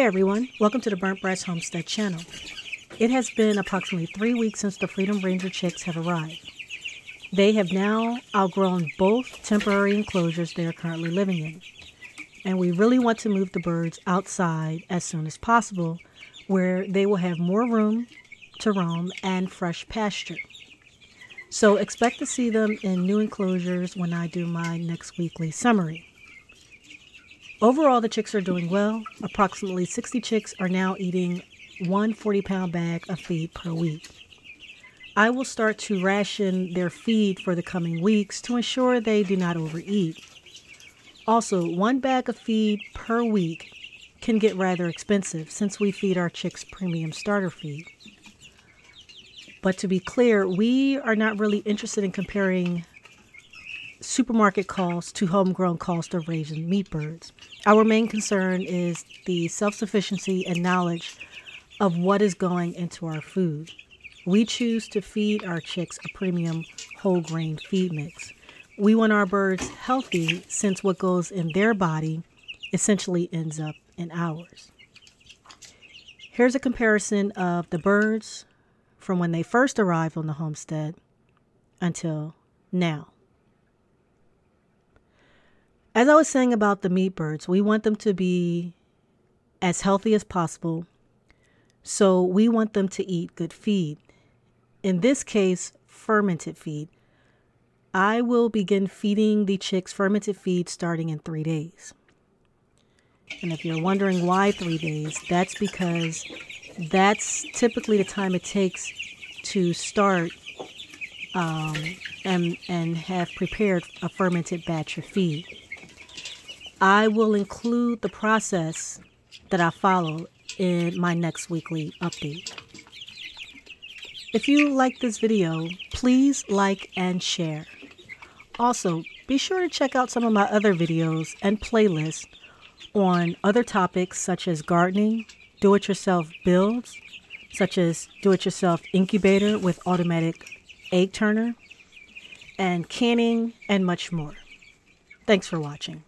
everyone, welcome to the Burnt Brass Homestead channel. It has been approximately 3 weeks since the Freedom Ranger chicks have arrived. They have now outgrown both temporary enclosures they are currently living in. And we really want to move the birds outside as soon as possible, where they will have more room to roam and fresh pasture. So expect to see them in new enclosures when I do my next weekly summary. Overall, the chicks are doing well. Approximately 60 chicks are now eating one 40-pound bag of feed per week. I will start to ration their feed for the coming weeks to ensure they do not overeat. Also, one bag of feed per week can get rather expensive since we feed our chicks premium starter feed. But to be clear, we are not really interested in comparing supermarket costs to homegrown cost of raising meat birds. Our main concern is the self-sufficiency and knowledge of what is going into our food. We choose to feed our chicks a premium whole grain feed mix. We want our birds healthy since what goes in their body essentially ends up in ours. Here's a comparison of the birds from when they first arrived on the homestead until now. As I was saying about the meat birds, we want them to be as healthy as possible, so we want them to eat good feed. In this case, fermented feed. I will begin feeding the chicks fermented feed starting in 3 days. And if you're wondering why 3 days, that's because that's typically the time it takes to start and have prepared a fermented batch of feed. I will include the process that I follow in my next weekly update. If you like this video, please like and share. Also, be sure to check out some of my other videos and playlists on other topics such as gardening, do-it-yourself builds, such as do-it-yourself incubator with automatic egg turner, and canning, and much more. Thanks for watching.